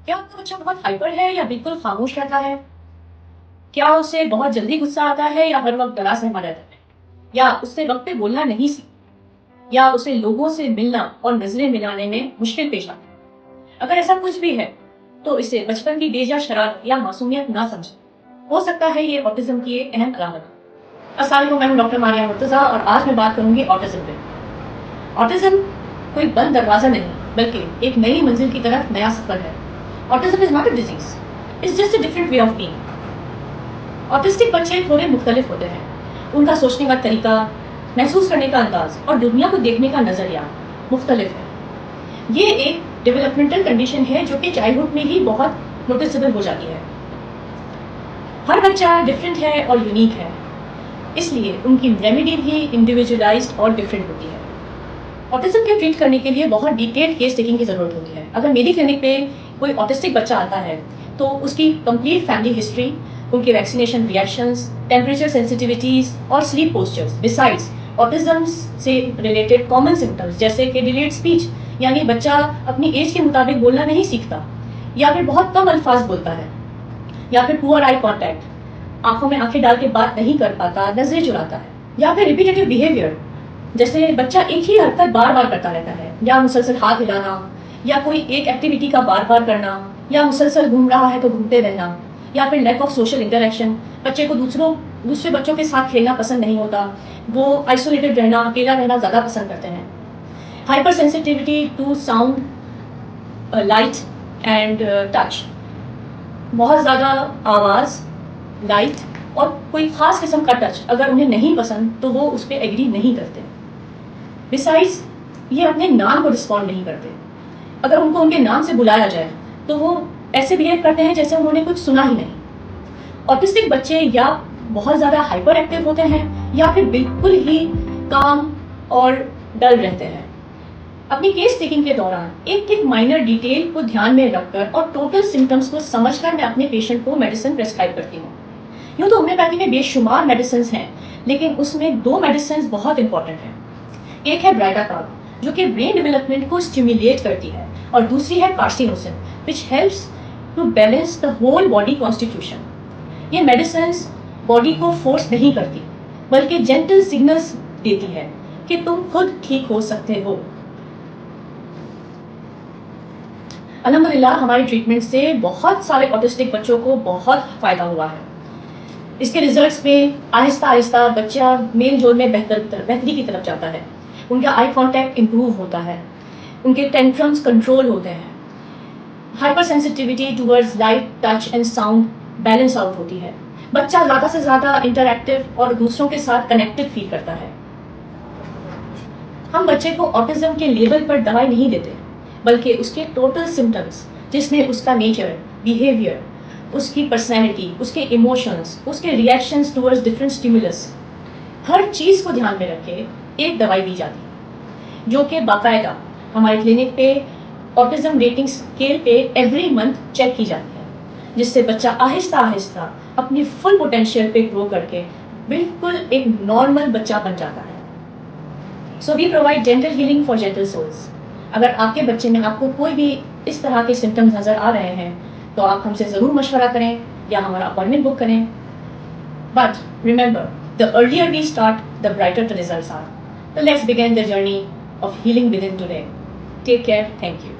کیا آپ کا بچہ بہت ہائپر ہے یا بالکل خاموش رہتا ہے؟ کیا اسے بہت جلدی غصہ آتا ہے یا ہر وقت ڈرا سہما رہتا ہے؟ یا اس سے وقت پہ بولنا نہیں سیکھ یا اسے لوگوں سے ملنا اور نظریں ملانے میں مشکل پیش آتی ہے؟ اگر ایسا کچھ بھی ہے تو اسے بچپن کی بیجا شرارت یا معصومیت نہ سمجھیں. ہو سکتا ہے یہ آٹزم کی ایک اہم علامت ہو. السلام علیکم، میں ہوں ڈاکٹر ماریہ مرتضیٰ اور آج میں بات کروں گی آٹزم پہ. آٹزم کوئی بند دروازہ نہیں بلکہ ایک نئی منزل کی طرف نیا سفر ہے. Autism is not a disease, it's just a different way of being. Autistic بچے تھوڑے مختلف ہوتے ہیں. ان کا سوچنے کا طریقہ، محسوس کرنے کا انداز اور دنیا کو دیکھنے کا نظریہ مختلف ہے. یہ ایک ڈیولپمنٹل کنڈیشن ہے جو کہ چائلڈہڈ میں ہی بہت نوٹسبل ہو جاتی ہے. ہر بچہ ڈفرینٹ ہے اور یونیک ہے، اس لیے ان کی ریمیڈی بھی انڈیویجولائزڈ اور ڈفرینٹ ہوتی ہے. آٹزم کے ٹریٹ کرنے کے لیے بہت ڈیٹیلڈ کیس ٹیکنگ کی ضرورت ہوتی ہے. اگر میری کلینک پہ کوئی آٹسٹک بچہ آتا ہے تو اس کی کمپلیٹ فیملی ہسٹری، ان کے ویکسینیشن ریئیکشنز، ٹیمپریچر سینسٹیوٹیز اور سلیپ پوسچرز، بسائڈس آٹزم سے ریلیٹڈ کامن سمٹمز جیسے کہ ڈیلیڈ اسپیچ، یعنی بچہ اپنی ایج کے مطابق بولنا نہیں سیکھتا یا پھر بہت کم الفاظ بولتا ہے، یا پھر پور آئی کانٹیکٹ، آنکھوں میں آنکھیں ڈال کے بات نہیں کر پاتا، نظریں چراتا ہے، یا پھر ریپیٹیٹیو بیہیویئر جیسے بچہ ایک ہی حرکت بار بار کرتا رہتا ہے، یا مسلسل ہاتھ ہلانا، یا کوئی ایک ایکٹیویٹی کا بار بار کرنا، یا مسلسل گھوم رہا ہے تو گھومتے رہنا، یا پھر لیک آف سوشل انٹریکشن، بچے کو دوسرے بچوں کے ساتھ کھیلنا پسند نہیں ہوتا، وہ آئسولیٹڈ رہنا، اکیلا رہنا زیادہ پسند کرتے ہیں. Hypersensitivity to sound, light and touch, بہت زیادہ آواز، لائٹ اور کوئی خاص قسم کا ٹچ اگر انہیں نہیں پسند تو وہ اس پہ ایگری نہیں کرتے. بسائڈس یہ اپنے نام کو رسپونڈ نہیں کرتے. اگر ان کو ان کے نام سے بلایا جائے تو وہ ایسے بہیو کرتے ہیں جیسے انہوں نے کچھ سنا ہی نہیں. آٹسٹک بچے یا بہت زیادہ ہائپر ایکٹیو ہوتے ہیں یا پھر بالکل ہی کام اور ڈل رہتے ہیں. اپنی کیس ٹیکنگ کے دوران ایک ایک مائنر ڈیٹیل کو دھیان میں رکھ کر اور ٹوٹل سمٹمس کو سمجھ کر میں اپنے پیشنٹ کو میڈیسن پرسکرائب کرتی ہوں. یوں تو ہومیوپیتھی میں بے شمار میڈیسنس ہیں، لیکن اس میں 2 میڈیسنس بہت امپورٹنٹ ہیں. ایک ہے برائڈاکاب جو کہ برین ڈیولپمنٹ کو اسٹیمولیٹ کرتی ہے، اور دوسری ہے carcinosin which helps to balance the whole body constitution. یہ میڈیسنس باڈی کو فورس نہیں کرتی بلکہ جینٹل سگنلز دیتی ہے کہ تم خود ٹھیک ہو سکتے ہو. الحمدللہ ہماری ٹریٹمنٹ سے بہت سارے آٹسٹک بچوں کو بہت فائدہ ہوا ہے. اس کے ریزلٹس میں آہستہ آہستہ بچہ میل جول میں بہتری کی طرف جاتا ہے. ان کا آئی کانٹیکٹ امپروو ہوتا ہے، ان کے ٹینٹرمس کنٹرول ہوتے ہیں، hyper sensitivity towards light, touch and sound balance out ہوتی ہے. بچہ زیادہ سے زیادہ انٹریکٹیو اور دوسروں کے ساتھ کنیکٹڈ فیل کرتا ہے. ہم بچے کو آٹزم کے لیبل پر دوائی نہیں دیتے بلکہ اس کے ٹوٹل سمٹمس جس میں اس کا نیچر، بیہیویئر، اس کی پرسنالٹی، اس کے ایموشنس، اس کے ریئیکشنز ٹورڈز ڈفرینٹ اسٹیمولس، ہر چیز کو دھیان میں رکھ کے ایک دوائی دی جاتی ہے جو کہ باقاعدہ ہمارے کلینک پہ آٹزم ریٹنگ اسکیل پہ ایوری منتھ چیک کی جاتی ہے، جس سے بچہ آہستہ آہستہ اپنی فل پوٹینشیل پہ گرو کر کے بالکل ایک نارمل بچہ بن جاتا ہے. So we provide gentle healing for gentle souls. اگر آپ کے بچے میں آپ کو کوئی بھی اس طرح کے سمٹمز نظر آ رہے ہیں تو آپ ہم سے ضرور مشورہ کریں یا ہمارا اپوائنٹمنٹ بک کریں. But remember, the earlier we start, the brighter the results are. So let's begin the journey of healing within today. Take care. Thank you.